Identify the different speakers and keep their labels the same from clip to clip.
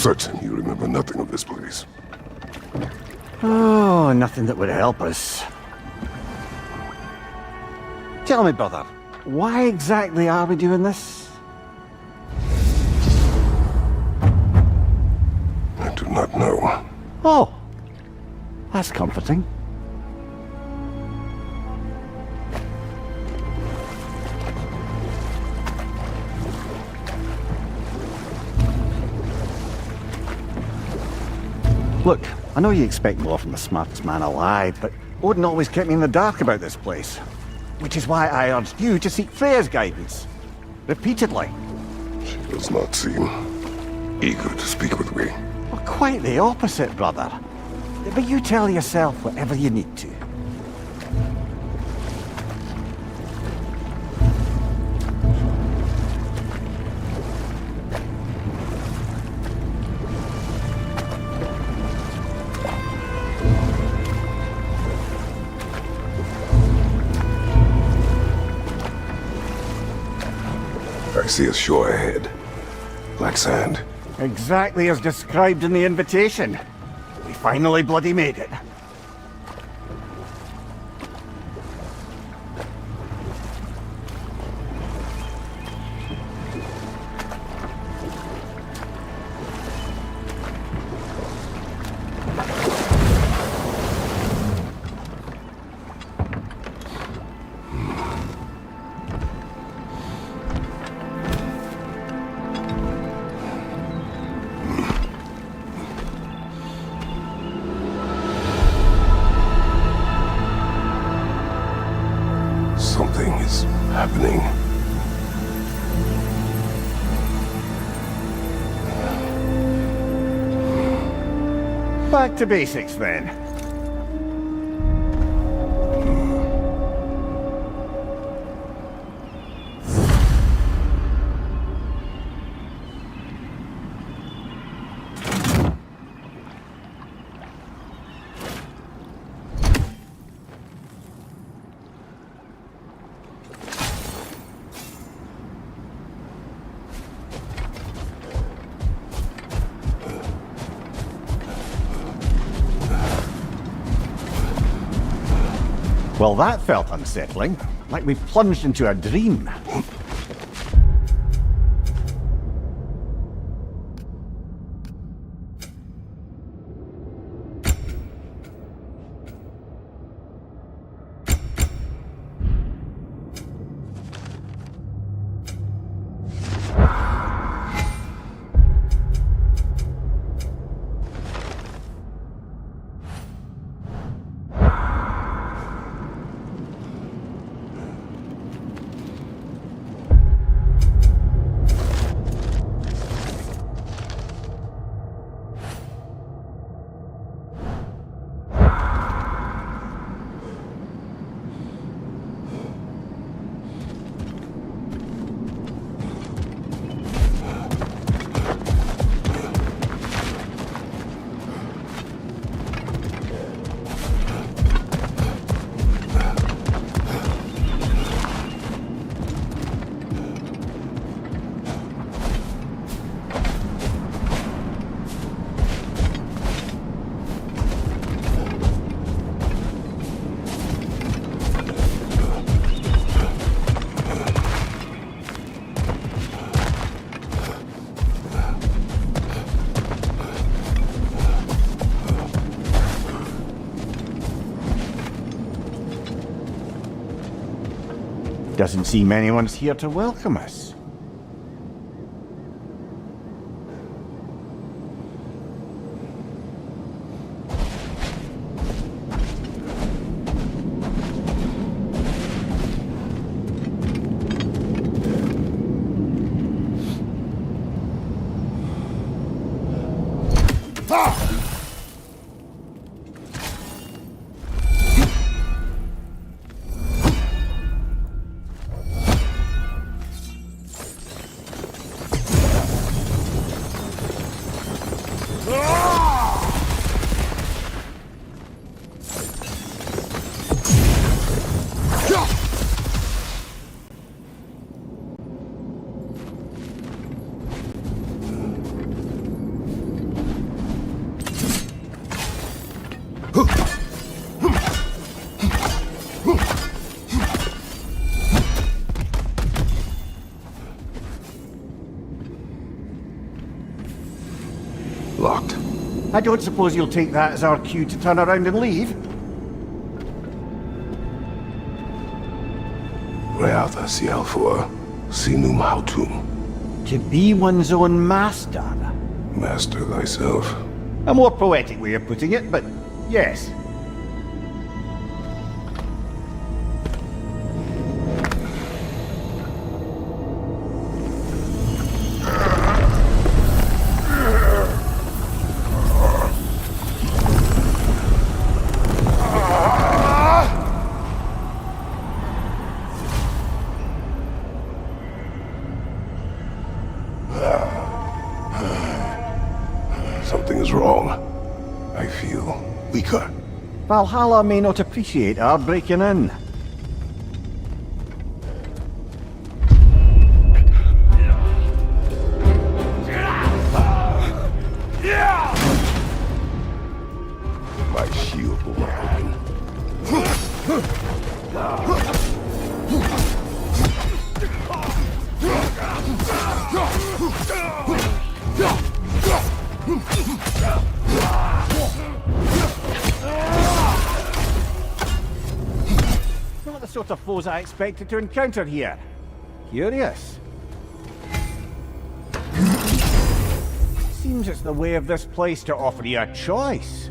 Speaker 1: certain you remember nothing of this place.
Speaker 2: Oh, nothing that would help us. Tell me, brother, why exactly are we doing this?
Speaker 1: I do not know.
Speaker 2: Oh, that's comforting. Look, I know you expect more from the smartest man alive, but Odin always kept me in the dark about this place. Which is why I urged you to seek Freya's guidance. Repeatedly.
Speaker 1: She does not seem eager to speak with me.
Speaker 2: Well, quite the opposite, brother. But you tell yourself whatever you need to.
Speaker 1: I see a shore ahead. Black sand.
Speaker 2: Exactly as described in the invitation. We finally bloody made it.
Speaker 1: Something is happening.
Speaker 2: Back to basics then. Well, that felt unsettling. Like we plunged into a dream. Doesn't seem anyone's here to welcome us. I don't suppose you'll take that as our cue to turn around and leave?
Speaker 1: Reatha Sialfur, Sinum Hautum.
Speaker 2: To be one's own master.
Speaker 1: Master thyself.
Speaker 2: A more poetic way of putting it, but yes.
Speaker 1: Something is wrong. I feel weaker.
Speaker 2: Valhalla may not appreciate our breaking in.
Speaker 1: My shield will not open.
Speaker 2: Not the sort of foes I expected to encounter here. Curious. Seems it's the way of this place to offer you a choice.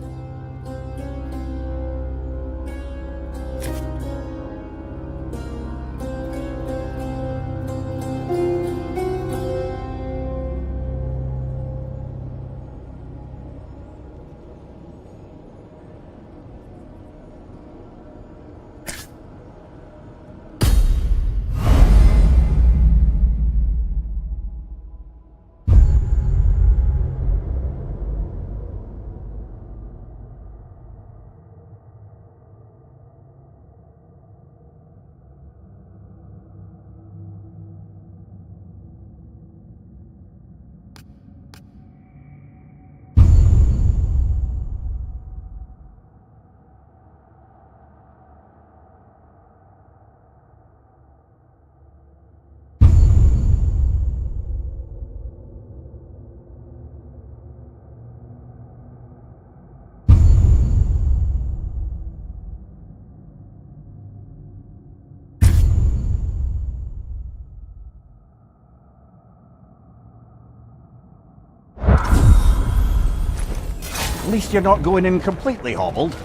Speaker 2: At least you're not going in completely hobbled.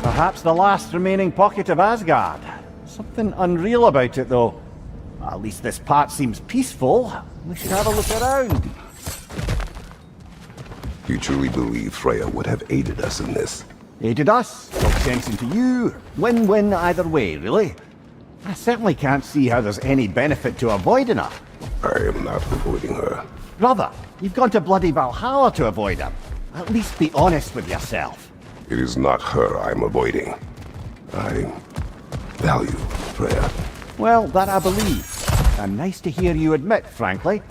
Speaker 2: Perhaps the last remaining pocket of Asgard. Something unreal about it, though. At least this part seems peaceful. We should have a look around.
Speaker 1: You truly believe Freya would have aided us in this?
Speaker 2: Aided us, talked sense into you. Win-win either way, really. I certainly can't see how there's any benefit to avoiding her.
Speaker 1: I am not avoiding her.
Speaker 2: Brother, you've gone to bloody Valhalla to avoid her. At least be honest with yourself.
Speaker 1: It is not her I'm avoiding. I value Freya.
Speaker 2: Well, that I believe. And nice to hear you admit, frankly.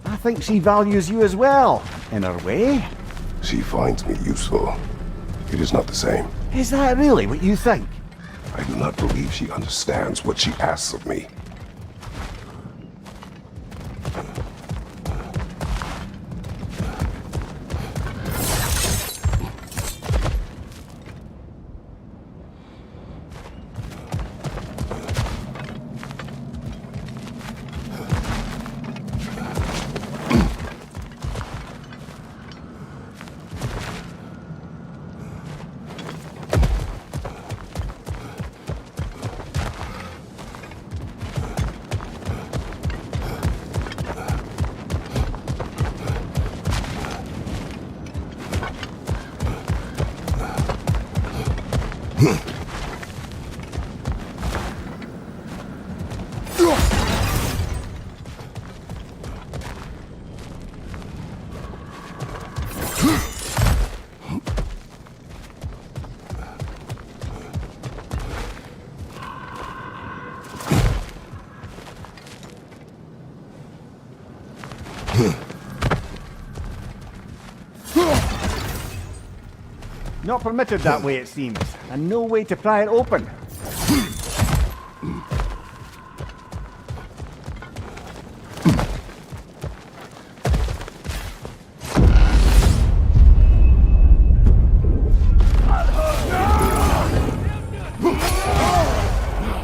Speaker 2: I think she values you as well, in her way.
Speaker 1: She finds me useful. It is not the same.
Speaker 2: Is that really what you think?
Speaker 1: I do not believe she understands what she asks of me.
Speaker 2: Not permitted that way, it seems, and no way to pry it open.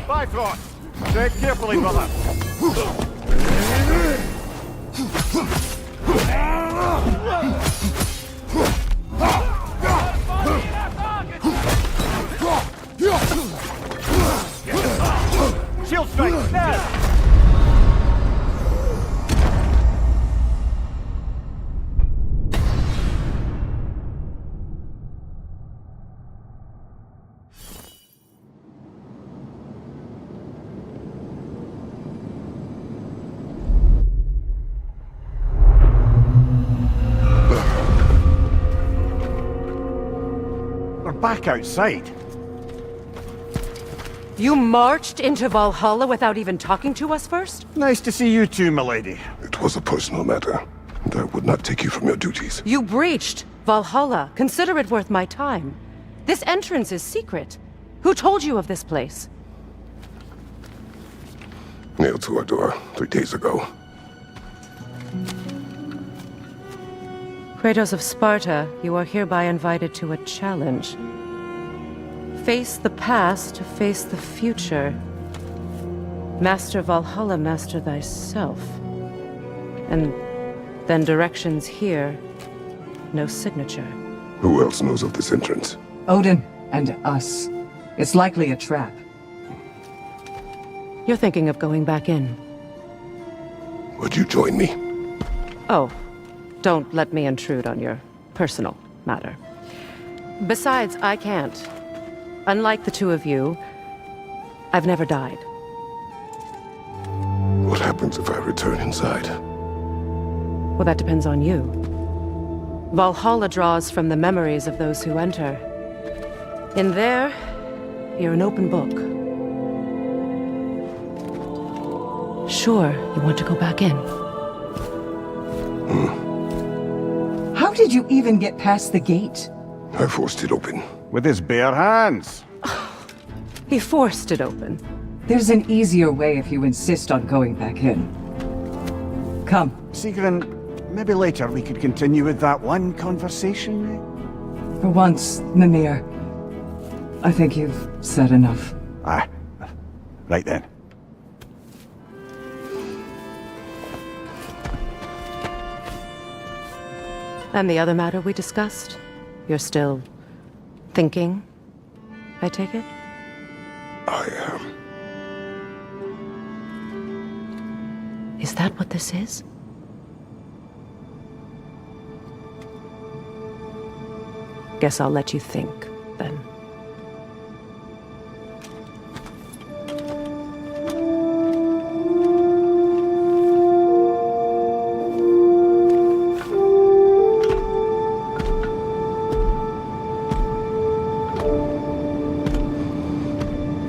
Speaker 2: Bifrost! Tread carefully, brother. Shield strike, now! We're back outside.
Speaker 3: You marched into Valhalla without even talking to us first?
Speaker 2: Nice to see you too, milady.
Speaker 1: It was a personal matter, and I would not take you from your duties.
Speaker 3: You breached Valhalla. Consider it worth my time. This entrance is secret. Who told you of this place?
Speaker 1: Nailed to our door 3 days ago.
Speaker 3: Kratos of Sparta, you are hereby invited to a challenge. Face the past to face the future. Master Valhalla, master thyself. And then directions here, no signature.
Speaker 1: Who else knows of this entrance?
Speaker 4: Odin and us. It's likely a trap.
Speaker 3: You're thinking of going back in.
Speaker 1: Would you join me?
Speaker 3: Oh, don't let me intrude on your personal matter. Besides, I can't. Unlike the two of you, I've never died.
Speaker 1: What happens if I return inside?
Speaker 3: Well, that depends on you. Valhalla draws from the memories of those who enter. In there, you're an open book. Sure, you want to go back in.
Speaker 4: How did you even get past the gate?
Speaker 1: I forced it open.
Speaker 2: With his bare hands.
Speaker 3: He forced it open.
Speaker 4: There's an easier way if you insist on going back in. Come.
Speaker 2: Sigrun, maybe later we could continue with that one conversation, eh?
Speaker 4: For once, Mimir, I think you've said enough.
Speaker 2: Aye. Right then.
Speaker 3: And the other matter we discussed? You're still thinking, I take it?
Speaker 1: I am.
Speaker 3: Is that what this is? Guess I'll let you think, then.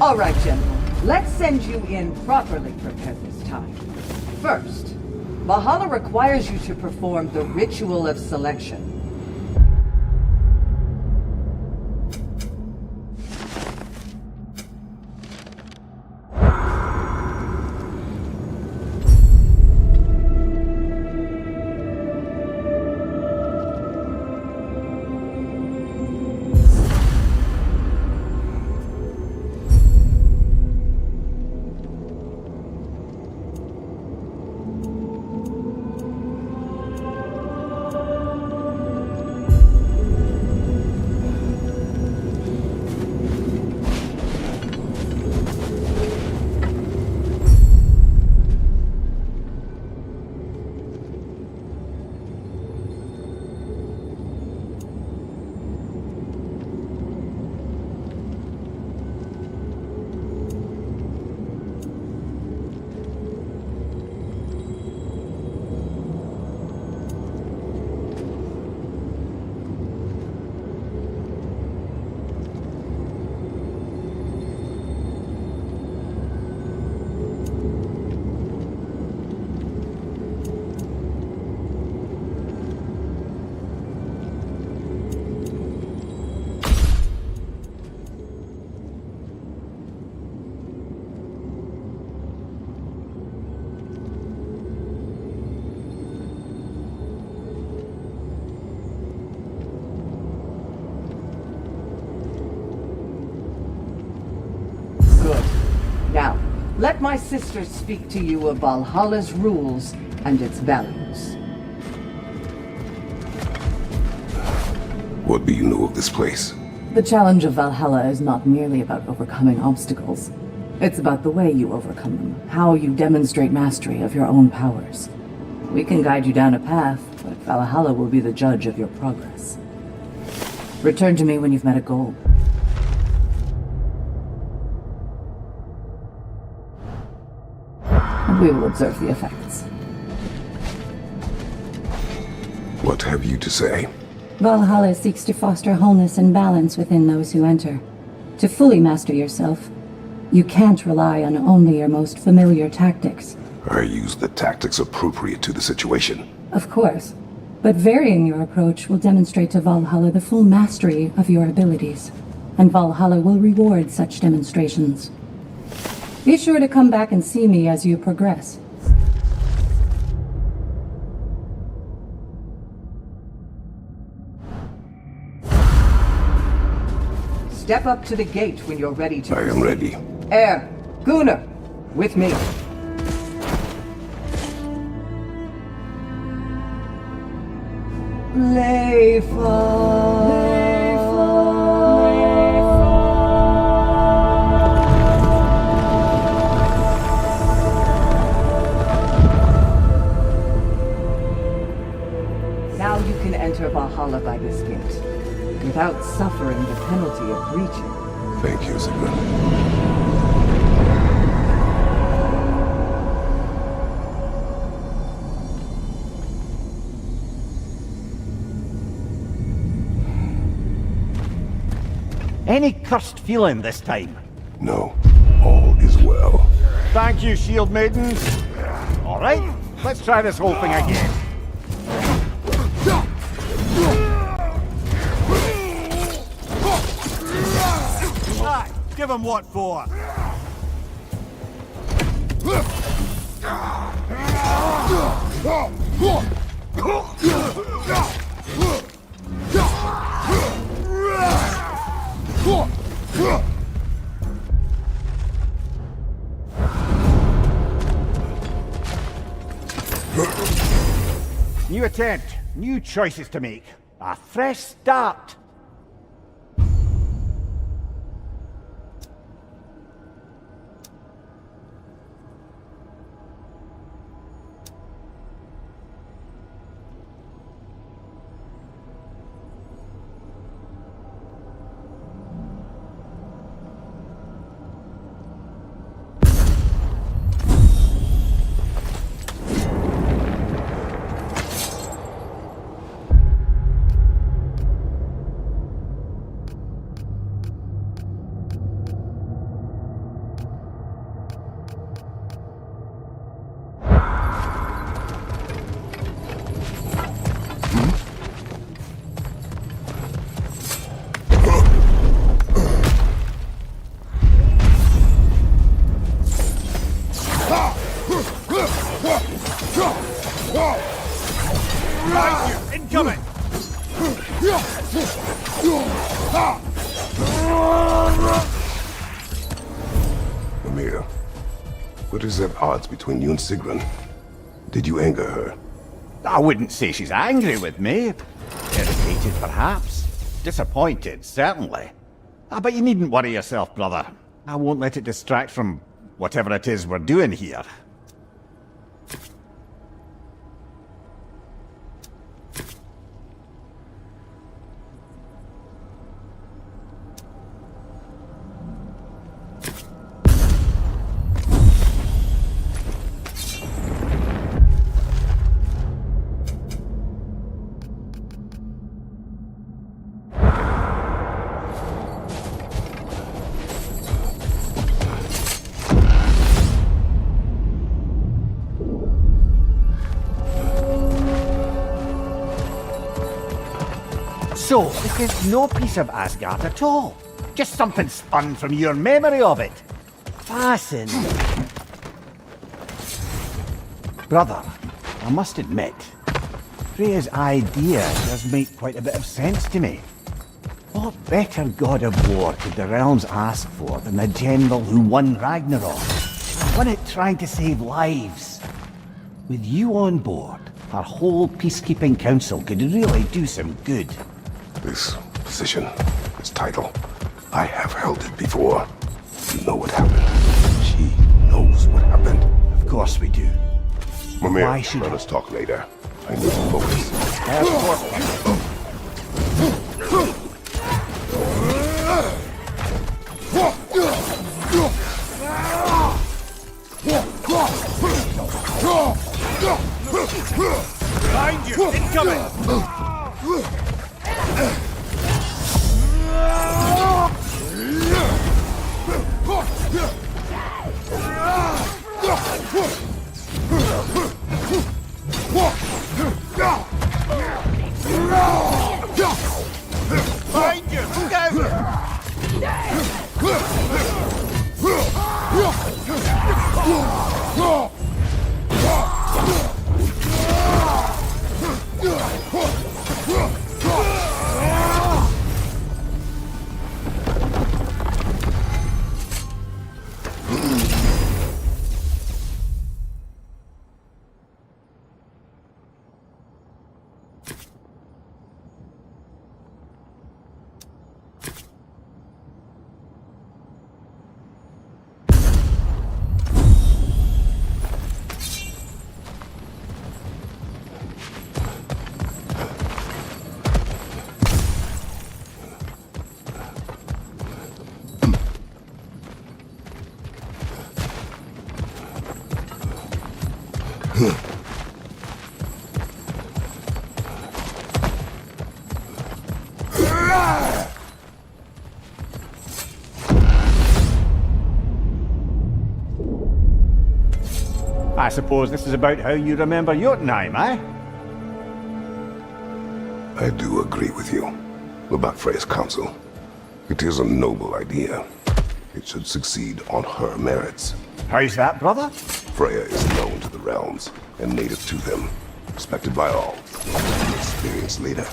Speaker 4: All right, gentlemen. Let's send you in properly prepared this time. First, Valhalla requires you to perform the ritual of selection. Good. Now, let my sister speak to you of Valhalla's rules and its values.
Speaker 1: What do you know of this place?
Speaker 4: The challenge of Valhalla is not merely about overcoming obstacles. It's about the way you overcome them, how you demonstrate mastery of your own powers. We can guide you down a path, but Valhalla will be the judge of your progress. Return to me when you've met a goal. And we will observe the effects.
Speaker 1: What have you to say?
Speaker 5: Valhalla seeks to foster wholeness and balance within those who enter. To fully master yourself, you can't rely on only your most familiar tactics.
Speaker 1: I use the tactics appropriate to the situation.
Speaker 5: Of course, but varying your approach will demonstrate to Valhalla the full mastery of your abilities, and Valhalla will reward such demonstrations. Be sure to come back and see me as you progress.
Speaker 4: Step up to the gate when you're ready to
Speaker 1: I am ready.
Speaker 4: Air, Gunnar, with me. Now you can enter Valhalla by this gate, without suffering the penalty of breaching.
Speaker 1: Thank you, Sigmund.
Speaker 2: Any cursed feeling this time?
Speaker 1: No, all is well.
Speaker 2: Thank you, shield maidens. All right, let's try this whole thing again. Aye, give him what for. New attempt, new choices to make. A fresh start. Incoming!
Speaker 1: Amir, what is at odds between you and Sigrun? Did you anger her?
Speaker 2: I wouldn't say she's angry with me. Irritated, perhaps. Disappointed, certainly. But you needn't worry yourself, brother. I won't let it distract from whatever it is we're doing here. So, this is no piece of Asgard at all. Just something spun from your memory of it. Fascinating. Brother, I must admit, Freya's idea does make quite a bit of sense to me. What What better god of war could the realms ask for than the general who won Ragnarok? Won it trying to save lives. With you on board, our whole peacekeeping council could really do some good.
Speaker 1: This position, this title, I have held it before. You know what happened. She knows what happened.
Speaker 2: Of course we do.
Speaker 1: Mimir,
Speaker 2: Why should
Speaker 1: let us talk later. I need to focus.
Speaker 2: Behind you! Incoming! Behind you! I suppose this is about how you remember Jotunheim, eh?
Speaker 1: I do agree with you about Freya's council. It is a noble idea. It should succeed on her merits.
Speaker 2: How's that, brother?
Speaker 1: Freya is known to the realms and native to them, respected by all. An experienced leader.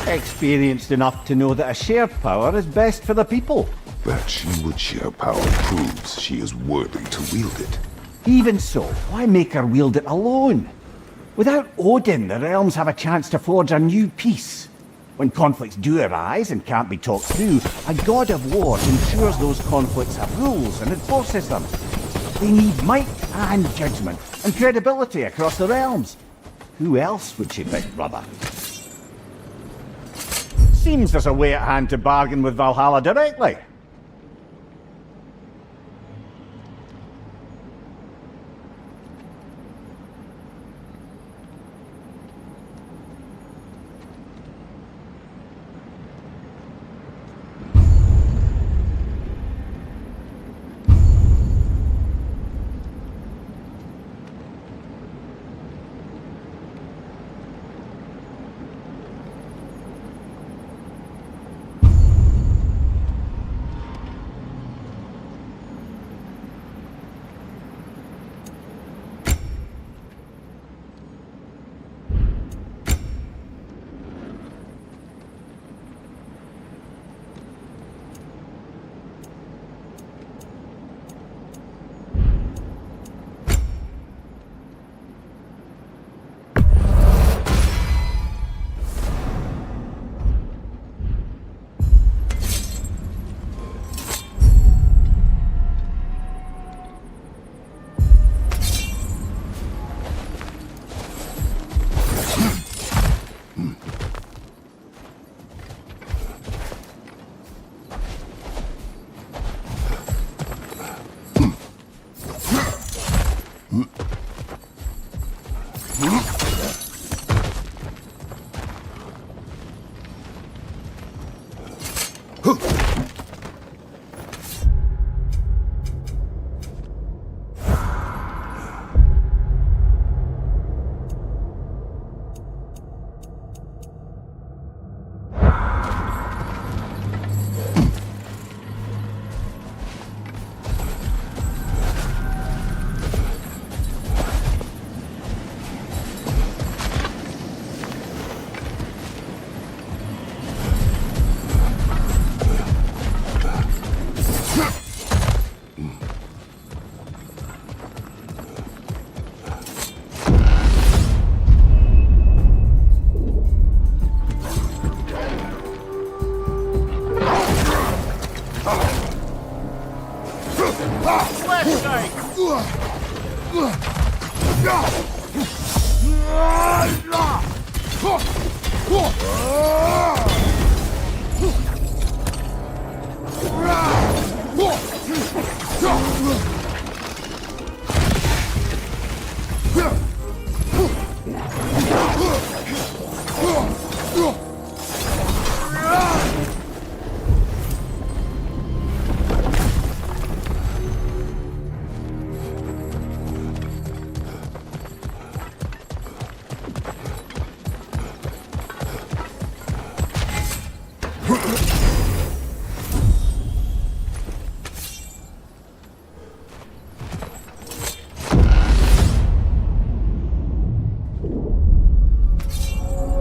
Speaker 2: Experienced enough to know that a shared power is best for the people.
Speaker 1: That she would share power proves she is worthy to wield it.
Speaker 2: Even so, why make her wield it alone? Without Odin, the realms have a chance to forge a new peace. When conflicts do arise and can't be talked through, a god of war ensures those conflicts have rules and enforces them. They need might and judgment and credibility across the realms. Who else would she pick, brother? Seems there's a way at hand to bargain with Valhalla directly.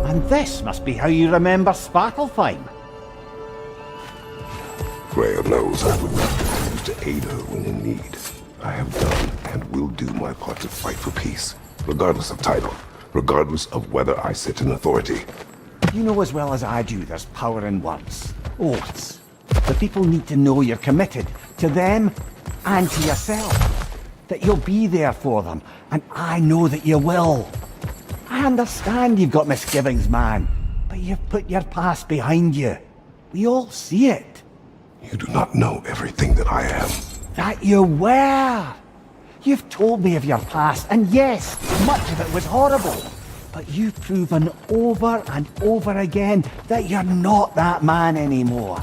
Speaker 2: And this must be how you remember Svartalfheim.
Speaker 1: Freya knows I would not refuse to aid her when in need. I have done and will do my part to fight for peace, regardless of title, regardless of whether I sit in authority.
Speaker 2: You know as well as I do there's power in words. Oaths. The people need to know you're committed. To them and to yourself. That you'll be there for them. And I know that you will. I understand you've got misgivings, man. But you've put your past behind you. We all see it.
Speaker 1: You do not know everything that I am.
Speaker 2: That you were. You've told me of your past, and yes, much of it was horrible. But you've proven over and over again that you're not that man anymore.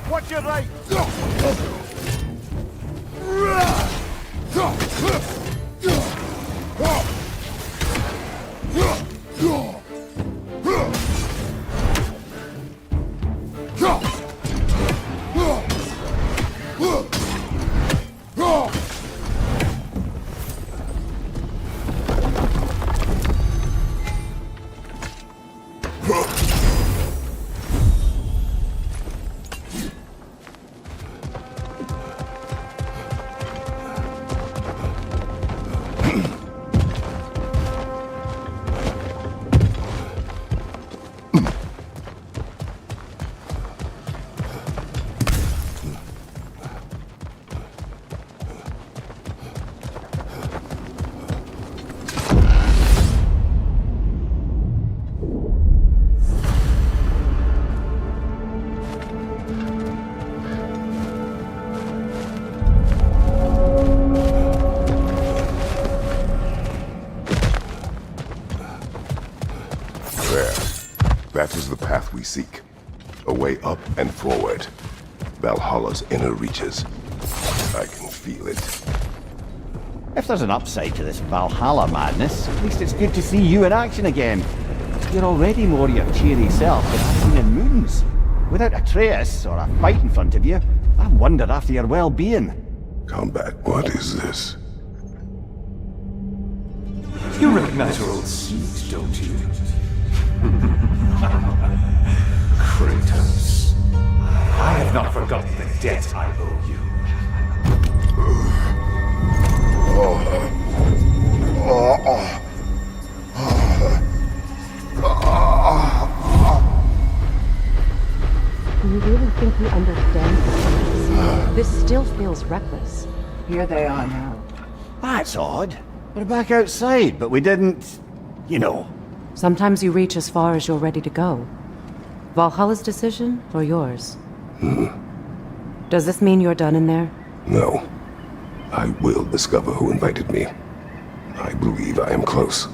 Speaker 6: Watch your right!
Speaker 1: That is the path we seek. A way up and forward. Valhalla's inner reaches. I can feel it.
Speaker 2: If there's an upside to this Valhalla madness, at least it's good to see you in action again. You're already more your cheery self than I've seen in moons. Without Atreus or a fight in front of you, I wonder after your well-being.
Speaker 1: Combat, what is this?
Speaker 7: You recognize your old suit, don't you? Kratos. not forgotten the debt I owe you.
Speaker 3: Do you really think you understand? This still feels reckless.
Speaker 4: Here they are now.
Speaker 2: That's odd. We're back outside, but we didn't... you know.
Speaker 3: Sometimes you reach as far as you're ready to go. Valhalla's decision, or yours? Does this mean you're done in there?
Speaker 1: No. I will discover who invited me. I believe I am close.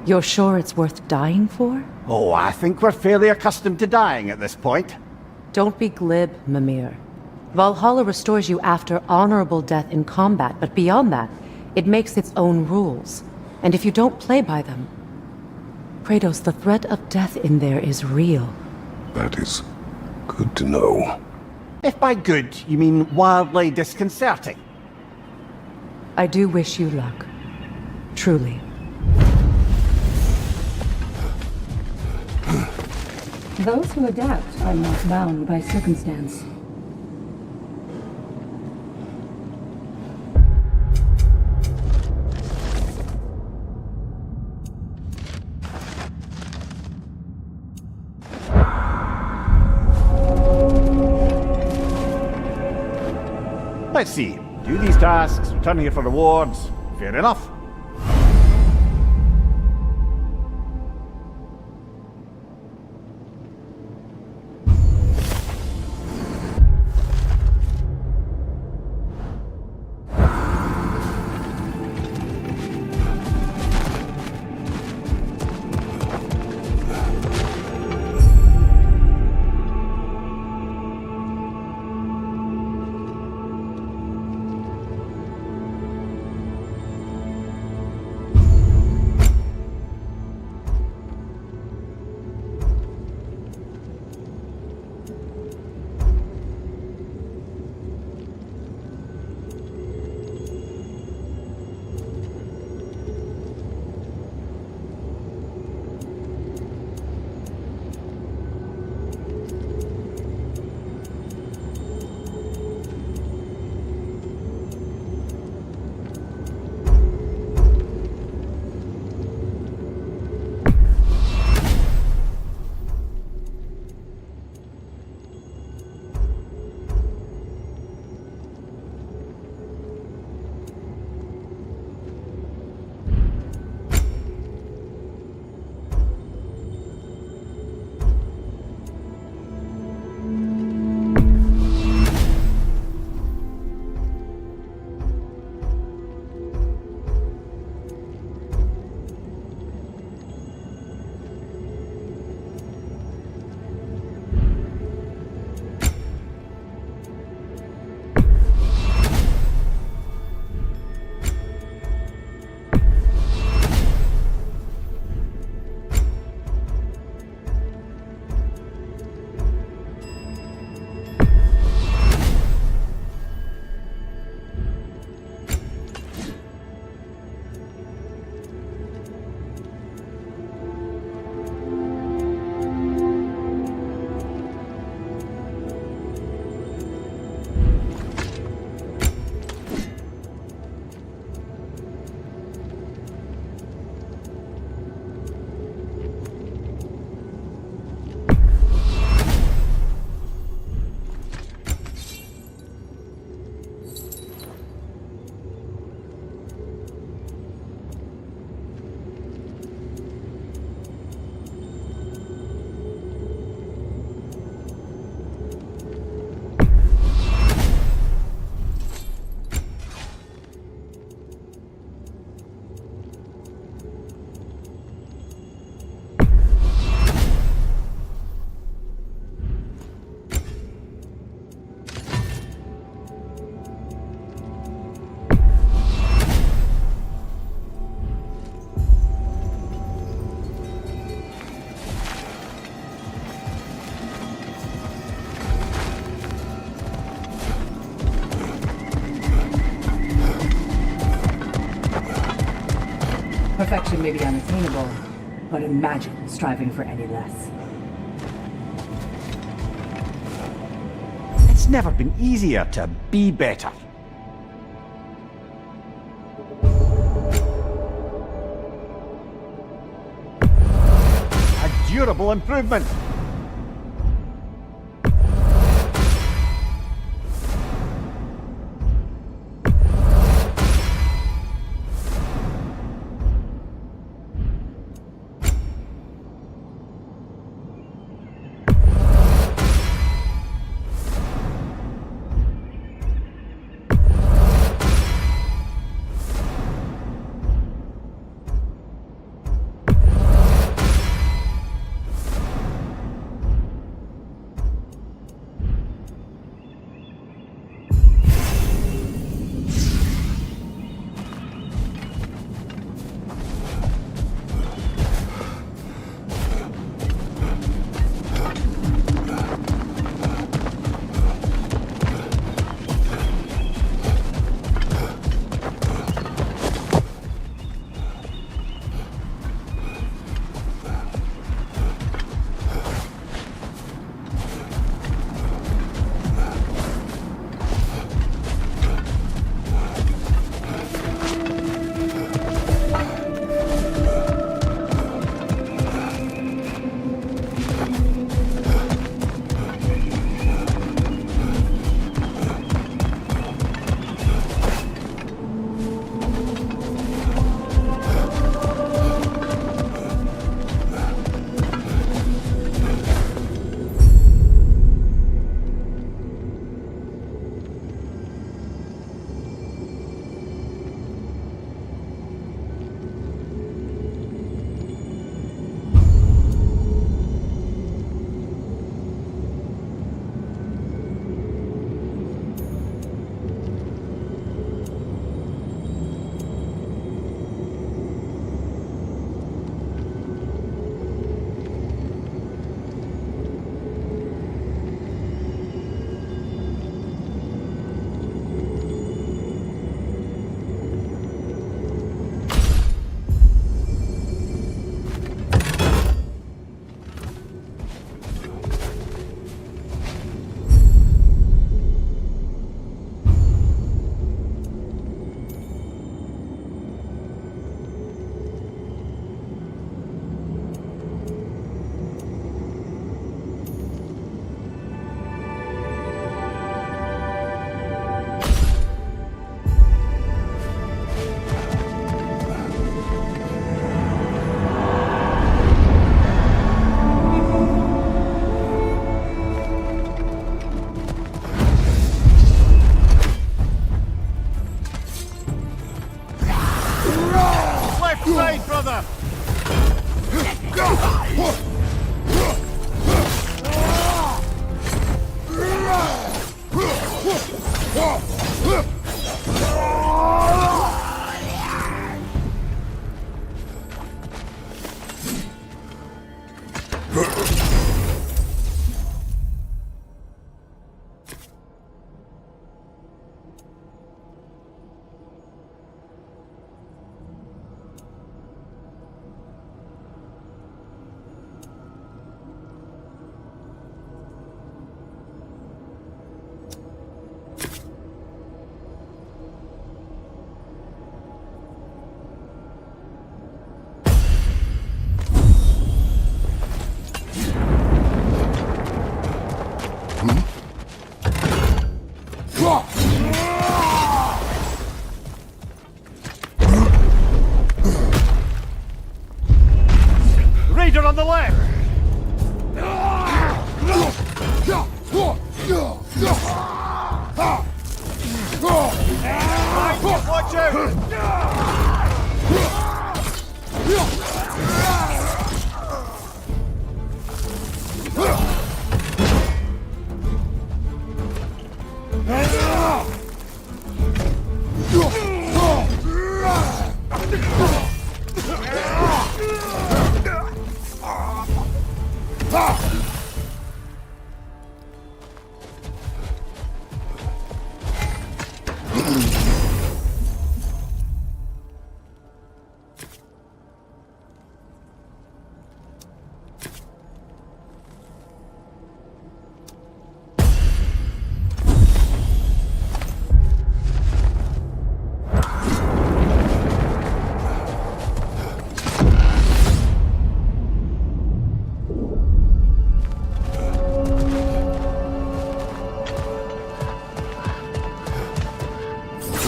Speaker 3: You're sure it's worth dying for?
Speaker 2: Oh, I think we're fairly accustomed to dying at this point.
Speaker 3: Don't be glib, Mimir. Valhalla restores you after honorable death in combat, but beyond that, it makes its own rules. And if you don't play by them... Kratos, the threat of death in there is real.
Speaker 1: That is good to know.
Speaker 2: If by good, you mean wildly disconcerting.
Speaker 3: I do wish you luck. Truly.
Speaker 5: Those who adapt are not bound by circumstance.
Speaker 2: Let's see. Do these tasks, return here for rewards. Fair enough.
Speaker 4: Perfection may be unattainable, but imagine striving for any less.
Speaker 2: It's It's never been easier to be better. A durable improvement.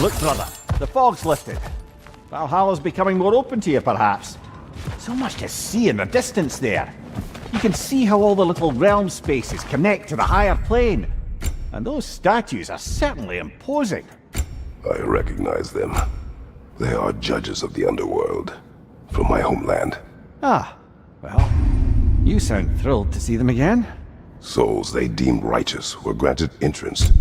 Speaker 2: Look, brother, the fog's lifted. Valhalla's becoming more open to you, perhaps. So much to see in the distance there. You can see how all the little realm spaces connect to the higher plane. And those statues are certainly imposing.
Speaker 1: I recognize them. They are judges of the underworld, from my homeland.
Speaker 2: Ah, well, you sound thrilled to see them again.
Speaker 1: Souls they deemed righteous were granted entrance